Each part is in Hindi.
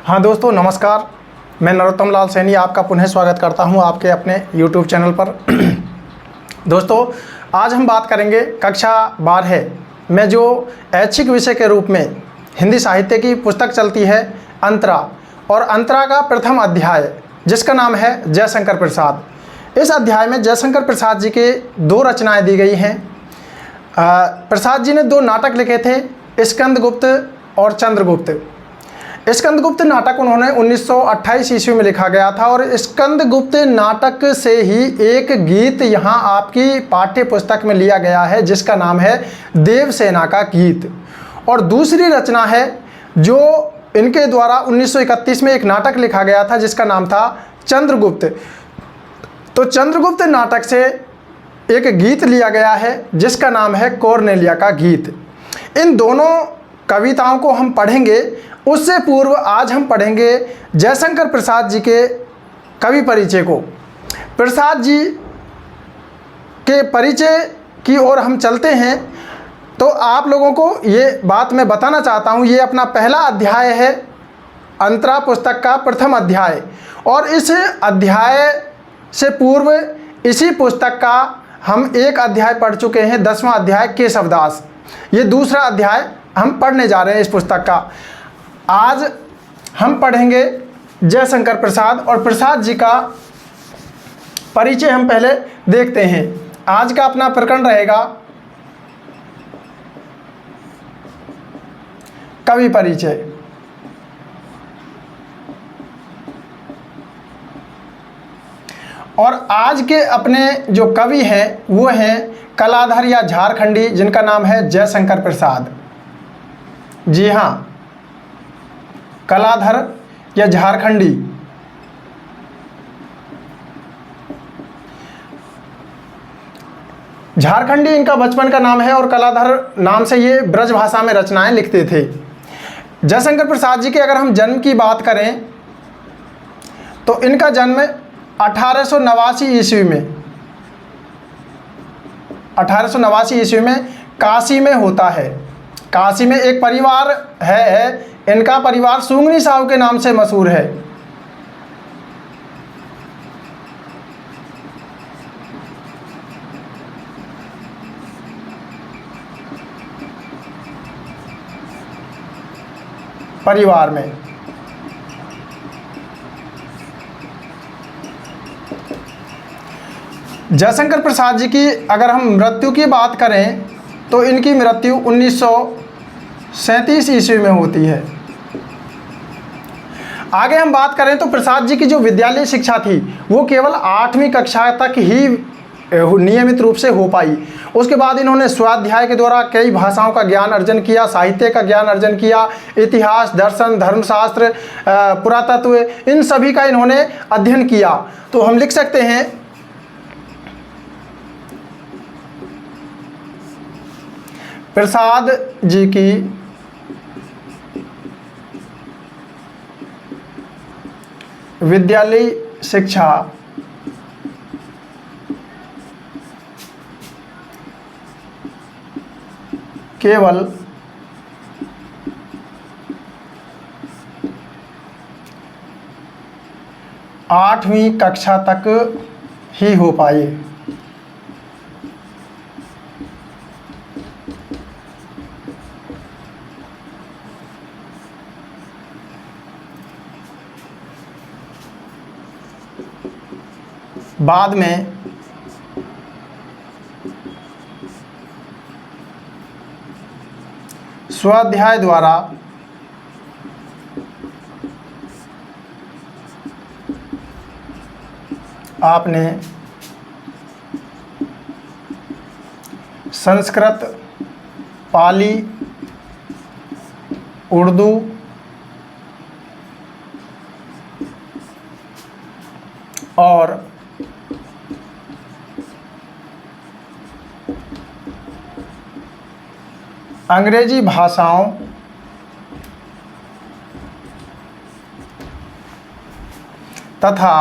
हाँ दोस्तों नमस्कार, मैं नरोत्तम लाल सैनी आपका पुनः स्वागत करता हूँ आपके अपने YouTube चैनल पर। दोस्तों आज हम बात करेंगे कक्षा 12 में जो ऐच्छिक विषय के रूप में हिंदी साहित्य की पुस्तक चलती है अंतरा, और अंतरा का प्रथम अध्याय जिसका नाम है जयशंकर प्रसाद। इस अध्याय में जयशंकर प्रसाद जी के दो रचनाएं दी गई हैं। प्रसाद जी ने दो नाटक लिखे थे, स्कंदगुप्त और चंद्रगुप्त। स्कंदगुप्त नाटक उन्होंने 1928 ईस्वी में लिखा गया था, और स्कंदगुप्त नाटक से ही एक गीत यहाँ आपकी पाठ्य पुस्तक में लिया गया है जिसका नाम है देवसेना का गीत। और दूसरी रचना है जो इनके द्वारा 1931 में एक नाटक लिखा गया था जिसका नाम था चंद्रगुप्त। तो चंद्रगुप्त नाटक से एक गीत लिया गया है जिसका नाम है कॉर्नेलिया का गीत। इन दोनों कविताओं को हम पढ़ेंगे। उससे पूर्व आज हम पढ़ेंगे जयशंकर प्रसाद जी के कवि परिचय को। प्रसाद जी के परिचय की ओर हम चलते हैं। तो आप लोगों को ये बात मैं बताना चाहता हूँ, ये अपना पहला अध्याय है अंतरा पुस्तक का प्रथम अध्याय, और इस अध्याय से पूर्व इसी पुस्तक का हम एक अध्याय पढ़ चुके हैं, 10वां अध्याय केशवदास। ये दूसरा अध्याय हम पढ़ने जा रहे हैं इस पुस्तक का। आज हम पढ़ेंगे जयशंकर प्रसाद, और प्रसाद जी का परिचय हम पहले देखते हैं। आज का अपना प्रकरण रहेगा कवि परिचय। और आज के अपने जो कवि हैं वो हैं कलाधर या झारखंडी, जिनका नाम है जयशंकर प्रसाद। जी हाँ, कलाधर या झारखंडी। झारखंडी इनका बचपन का नाम है, और कलाधर नाम से ये ब्रज भाषा में रचनाएं लिखते थे। जयशंकर प्रसाद जी के अगर हम जन्म की बात करें तो इनका जन्म 1889 ईस्वी में 1889 ईस्वी में काशी में होता है। काशी में एक परिवार है, इनका परिवार सुंगनी साहू के नाम से मशहूर है। परिवार में जयशंकर प्रसाद जी की अगर हम मृत्यु की बात करें तो इनकी मृत्यु 1937 ईस्वी में होती है। आगे हम बात करें तो प्रसाद जी की जो विद्यालय शिक्षा थी वो केवल 8वीं कक्षा तक ही नियमित रूप से हो पाई। उसके बाद इन्होंने स्वाध्याय के द्वारा कई भाषाओं का ज्ञान अर्जन किया, साहित्य का ज्ञान अर्जन किया, इतिहास, दर्शन, धर्मशास्त्र, पुरातत्व, इन सभी का इन्होंने अध्ययन किया। तो हम लिख सकते हैं प्रसाद जी की विद्यालय शिक्षा केवल 8वीं कक्षा तक ही हो पाई। बाद में स्वाध्याय द्वारा आपने संस्कृत, पाली, उर्दू, और अंग्रेजी भाषाओं तथा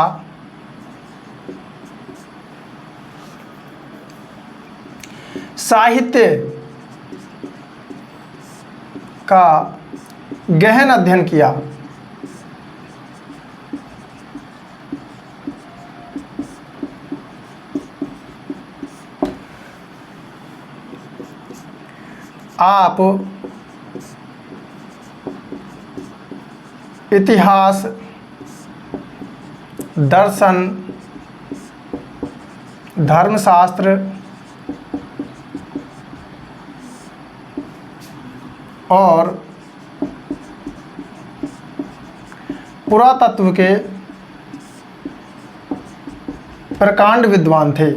साहित्य का गहन अध्ययन किया। आप इतिहास, दर्शन, धर्मशास्त्र और पुरातत्व के प्रकांड विद्वान थे।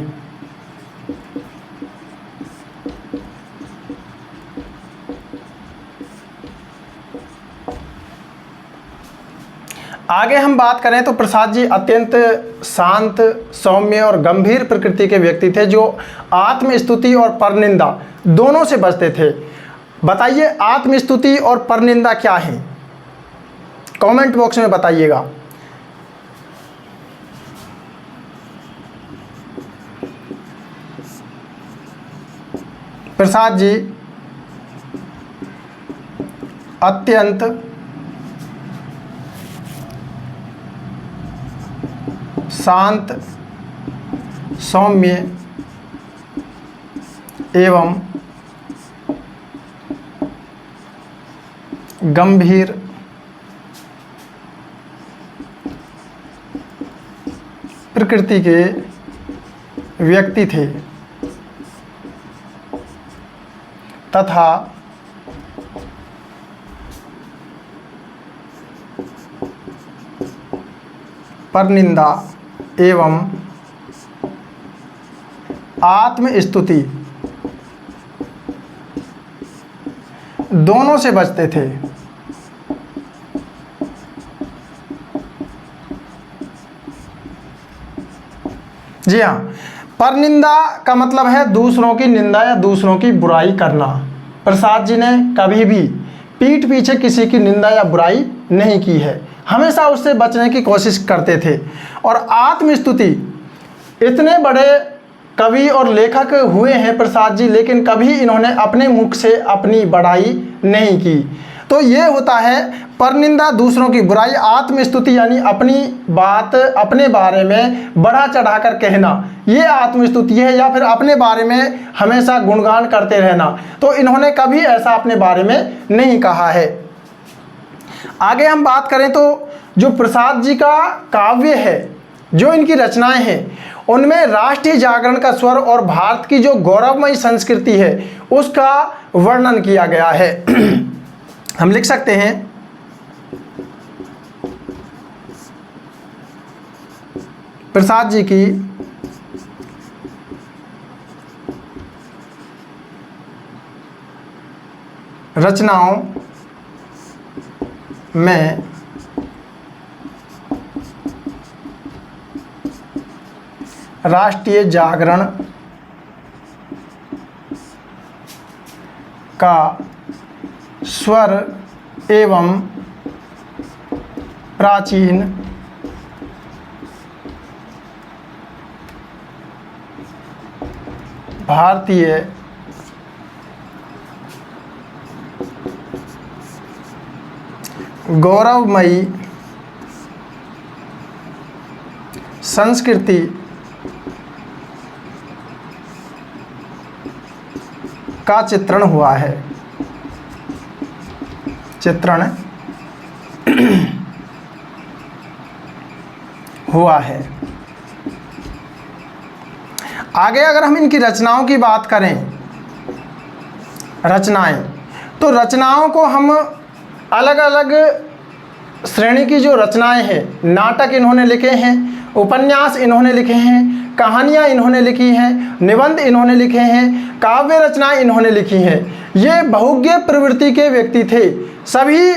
आगे हम बात करें तो प्रसाद जी अत्यंत शांत, सौम्य और गंभीर प्रकृति के व्यक्ति थे जो आत्मस्तुति और परनिंदा दोनों से बचते थे। बताइए आत्मस्तुति और परनिंदा क्या है, कमेंट बॉक्स में बताइएगा। प्रसाद जी अत्यंत शांत, सौम्य एवं गंभीर प्रकृति के व्यक्ति थे तथा परनिंदा एवं आत्मस्तुति दोनों से बचते थे। जी हाँ, परनिंदा का मतलब है दूसरों की निंदा या दूसरों की बुराई करना। प्रसाद जी ने कभी भी पीठ पीछे किसी की निंदा या बुराई नहीं की है, हमेशा उससे बचने की कोशिश करते थे। और आत्मस्तुति, इतने बड़े कवि और लेखक हुए हैं प्रसाद जी, लेकिन कभी इन्होंने अपने मुख से अपनी बड़ाई नहीं की। तो ये होता है परनिंदा, दूसरों की बुराई, आत्मस्तुति यानी अपनी बात, अपने बारे में बढ़ा चढ़ाकर कहना, ये आत्मस्तुति है, या फिर अपने बारे में हमेशा गुणगान करते रहना। तो इन्होंने कभी ऐसा अपने बारे में नहीं कहा है। आगे हम बात करें तो जो प्रसाद जी का काव्य है, जो इनकी रचनाएं हैं, उनमें राष्ट्रीय जागरण का स्वर और भारत की जो गौरवमयी संस्कृति है उसका वर्णन किया गया है। हम लिख सकते हैं प्रसाद जी की रचनाओं में राष्ट्रीय जागरण का स्वर एवं प्राचीन भारतीय गौरवमयी संस्कृति का चित्रण हुआ है। चित्रण हुआ है। आगे अगर हम इनकी रचनाओं की बात करें, रचनाएं, तो रचनाओं को हम अलग अलग श्रेणी की जो रचनाएं हैं, नाटक इन्होंने लिखे हैं, उपन्यास इन्होंने लिखे हैं, कहानियाँ इन्होंने लिखी हैं, निबंध इन्होंने लिखे हैं, काव्य रचनाएं इन्होंने लिखी हैं। ये बहुज्ञ प्रवृत्ति के व्यक्ति थे। सभी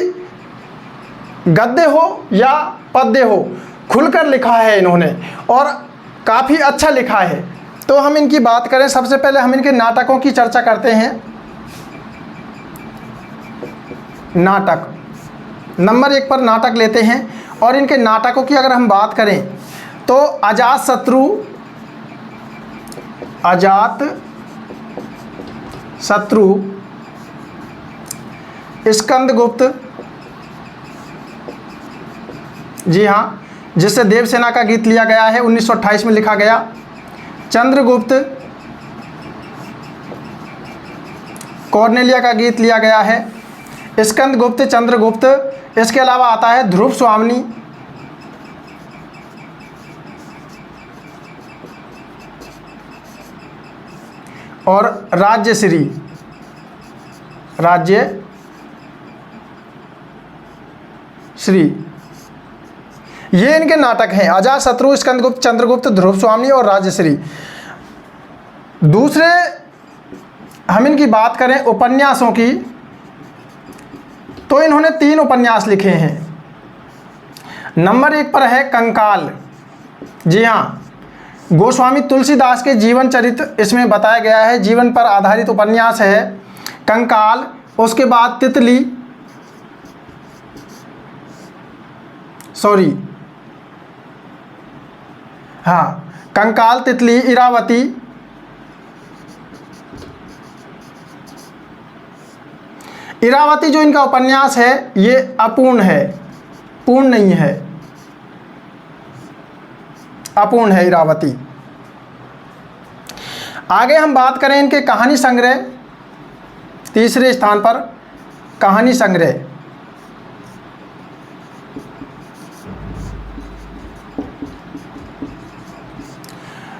गद्य हो या पद्य हो, खुलकर लिखा है इन्होंने और काफ़ी अच्छा लिखा है। तो हम इनकी बात करें, सबसे पहले हम इनके नाटकों की चर्चा करते हैं। नाटक नंबर 1 पर नाटक लेते हैं और इनके नाटकों की अगर हम बात करें तो अजात शत्रु, स्कंदगुप्त, जी हाँ, जिससे देवसेना का गीत लिया गया है, 1928 में लिखा गया, चंद्रगुप्त, कॉर्नेलिया का गीत लिया गया है। स्कंदगुप्त, चंद्रगुप्त, इसके अलावा आता है ध्रुव स्वामिनी, और राज्यश्री। ये इनके नाटक हैं, अजातशत्रु, स्कंदगुप्त, चंद्रगुप्त, ध्रुव स्वामिनी और राज्यश्री। दूसरे हम इनकी बात करें उपन्यासों की, तो इन्होंने 3 उपन्यास लिखे हैं। नंबर 1 पर है कंकाल। जी हाँ, गोस्वामी तुलसीदास के जीवन चरित्र इसमें बताया गया है, जीवन पर आधारित उपन्यास है कंकाल। उसके बाद तितली, कंकाल, तितली, इरावती, इरावती जो इनका उपन्यास है ये अपूर्ण है, पूर्ण नहीं है, अपूर्ण है इरावती। आगे हम बात करें इनके कहानी संग्रह, तीसरे स्थान पर कहानी संग्रह।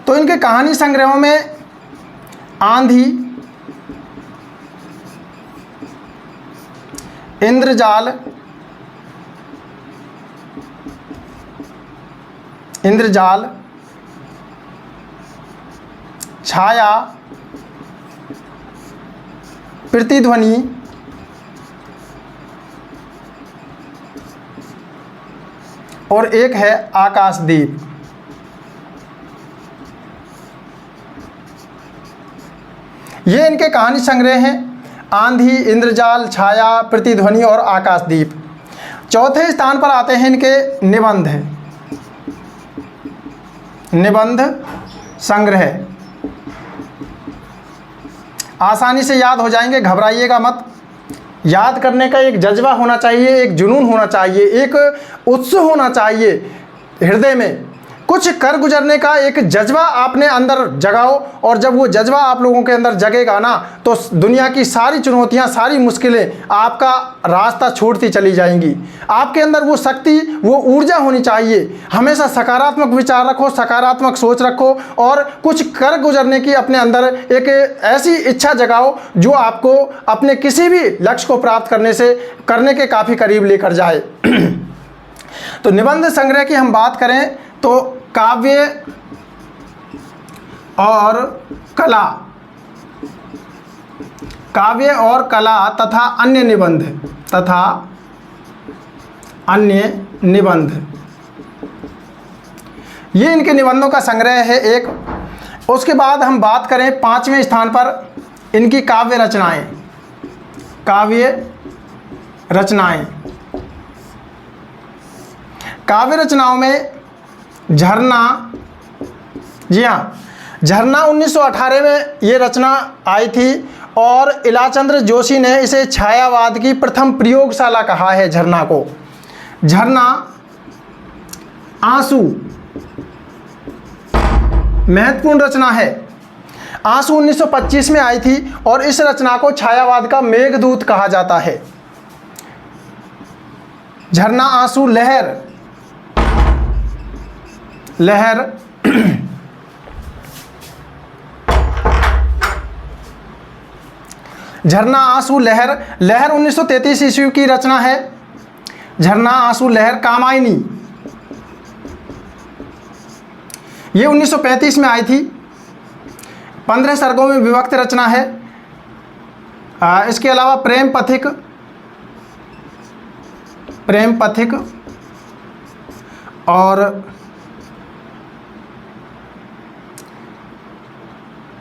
तो इनके कहानी संग्रहों में आंधी, इंद्रजाल, छाया, प्रतिध्वनि, और एक है आकाशदीप। ये इनके कहानी संग्रह हैं, आंधी, इंद्रजाल, छाया, प्रतिध्वनि और आकाशदीप। चौथे स्थान पर आते हैं इनके निबंध संग्रह। आसानी से याद हो जाएंगे, घबराइएगा मत। याद करने का एक जज्बा होना चाहिए, एक जुनून होना चाहिए, एक उत्साह होना चाहिए, हृदय में कुछ कर गुजरने का एक जज्बा आपने अंदर जगाओ। और जब वो जज्बा आप लोगों के अंदर जगेगा ना, तो दुनिया की सारी चुनौतियां, सारी मुश्किलें आपका रास्ता छोड़ती चली जाएंगी। आपके अंदर वो शक्ति, वो ऊर्जा होनी चाहिए। हमेशा सकारात्मक विचार रखो, सकारात्मक सोच रखो, और कुछ कर गुजरने की अपने अंदर एक ऐसी इच्छा जगाओ जो आपको अपने किसी भी लक्ष्य को प्राप्त करने के काफ़ी करीब लेकर जाए। तो निबंध संग्रह की हम बात करें तो काव्य और कला तथा अन्य निबंध, ये इनके निबंधों का संग्रह है एक। उसके बाद हम बात करें 5वें स्थान पर इनकी काव्य रचनाओं में झरना। जी हाँ, झरना 1918 में ये रचना आई थी, और इलाचंद्र जोशी ने इसे छायावाद की प्रथम प्रयोगशाला कहा है। झरना, आंसू महत्वपूर्ण रचना है। आंसू 1925 में आई थी, और इस रचना को छायावाद का मेघदूत कहा जाता है। झरना, आंसू, लहर झरना, आंसू, लहर 1933 ईस्वी की रचना है। झरना, आंसू, लहर, कामायनी ये 1935 में आई थी। 15 सर्गों में विभक्त रचना है। इसके अलावा प्रेम पथिक और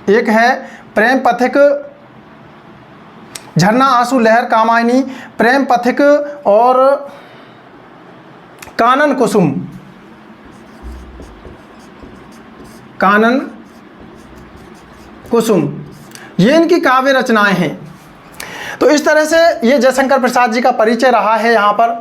एक है प्रेम पथिक, झरना, आंसू, लहर, कामायनी, प्रेम पथिक और कानन कुसुम, ये इनकी काव्य रचनाएं हैं। तो इस तरह से ये जयशंकर प्रसाद जी का परिचय रहा है यहाँ पर।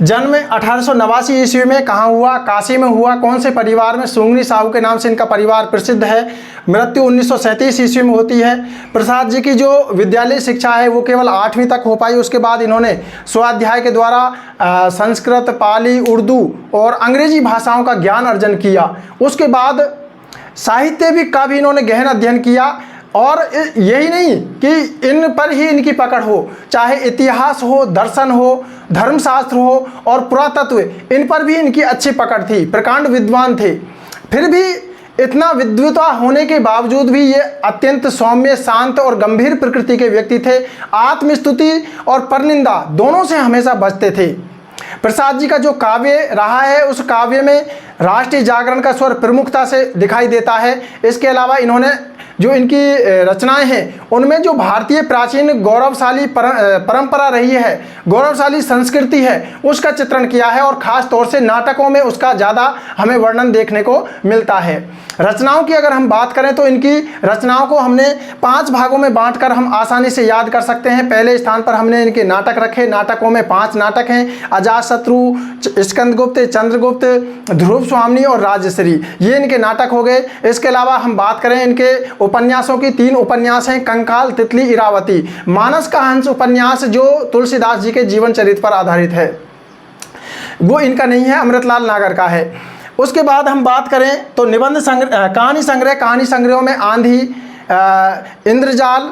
जन्म 1889 ईस्वी में कहाँ हुआ? काशी में हुआ। कौन से परिवार में? सुंगनी साहू के नाम से इनका परिवार प्रसिद्ध है। मृत्यु 1937 ईस्वी में होती है। प्रसाद जी की जो विद्यालय शिक्षा है वो केवल 8वीं तक हो पाई। उसके बाद इन्होंने स्वाध्याय के द्वारा संस्कृत, पाली, उर्दू और अंग्रेजी भाषाओं का ज्ञान अर्जन किया। उसके बाद साहित्य का भी इन्होंने गहन अध्ययन किया। और यही नहीं कि इन पर ही इनकी पकड़ हो, चाहे इतिहास हो, दर्शन हो, धर्मशास्त्र हो और पुरातत्व, इन पर भी इनकी अच्छी पकड़ थी। प्रकांड विद्वान थे। फिर भी इतना विद्वता होने के बावजूद भी ये अत्यंत सौम्य, शांत और गंभीर प्रकृति के व्यक्ति थे। आत्मस्तुति और परनिंदा दोनों से हमेशा बचते थे। प्रसाद जी का जो काव्य रहा है उस काव्य में राष्ट्रीय जागरण का स्वर प्रमुखता से दिखाई देता है। इसके अलावा इन्होंने जो इनकी रचनाएं हैं उनमें जो भारतीय प्राचीन गौरवशाली परंपरा रही है, गौरवशाली संस्कृति है, उसका चित्रण किया है और ख़ास तौर से नाटकों में उसका ज़्यादा हमें वर्णन देखने को मिलता है। रचनाओं की अगर हम बात करें तो इनकी रचनाओं को हमने 5 भागों में बांटकर हम आसानी से याद कर सकते हैं। पहले स्थान पर हमने इनके नाटक रखे। नाटकों में 5 नाटक हैं: अजातशत्रु, स्कंदगुप्त, चंद्रगुप्त, ध्रुव स्वामिनी और राजश्री। ये इनके नाटक हो गए। इसके अलावा हम बात करें इनके उपन्यासों की, 3 उपन्यास हैं: कंकाल, तितली, इरावती। मानस का हंस उपन्यास जो तुलसीदास जी के जीवन चरित्र पर आधारित है वो इनका नहीं है, अमृतलाल नागर का है। उसके बाद हम बात करें तो निबंध संग्रह, कहानी संग्रहों में आंधी, इंद्रजाल,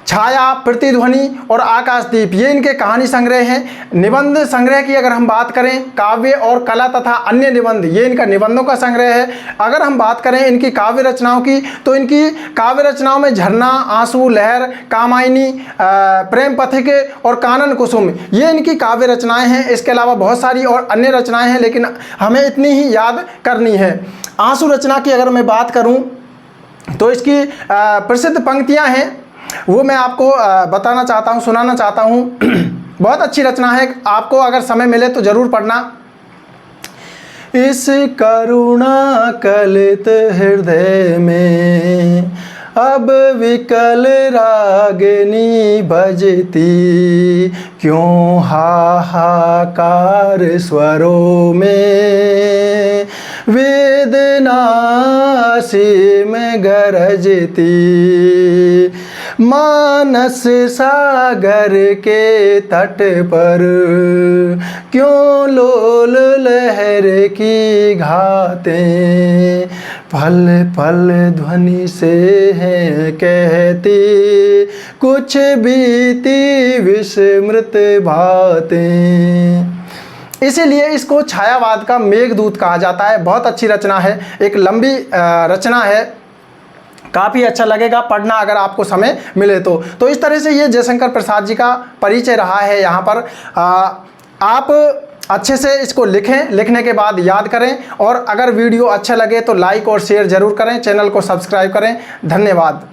छाया, प्रतिध्वनि और आकाशदीप, ये इनके कहानी संग्रह हैं। निबंध संग्रह की अगर हम बात करें, काव्य और कला तथा अन्य निबंध, ये इनका निबंधों का संग्रह है। अगर हम बात करें इनकी काव्य रचनाओं की तो इनकी काव्य रचनाओं में झरना, आंसू, लहर, कामायनी, प्रेम पथिक और कानन कुसुम, ये इनकी काव्य रचनाएं हैं। इसके अलावा बहुत सारी और अन्य रचनाएं हैं लेकिन हमें इतनी ही याद करनी है। आंसू रचना की अगर मैं बात करूँ तो इसकी प्रसिद्ध पंक्तियाँ हैं, वो मैं आपको बताना चाहता हूँ, सुनाना चाहता हूँ। बहुत अच्छी रचना है, आपको अगर समय मिले तो ज़रूर पढ़ना। इस करुणा कलित हृदय में अब विकल रागिनी बजती, क्यों हाहाकार स्वरों में वेदना सीम गरजती, मानस सागर के तट पर क्यों लोल लहर की घातें, पल पल ध्वनि से हैं कहती, कुछ बीती विस्मृत बातें। इसीलिए इसको छायावाद का मेघदूत कहा जाता है। बहुत अच्छी रचना है, एक लंबी रचना है, काफ़ी अच्छा लगेगा पढ़ना अगर आपको समय मिले तो इस तरह से ये जयशंकर प्रसाद जी का परिचय रहा है। यहाँ पर आप अच्छे से इसको लिखें, लिखने के बाद याद करें और अगर वीडियो अच्छा लगे तो लाइक और शेयर ज़रूर करें, चैनल को सब्सक्राइब करें। धन्यवाद।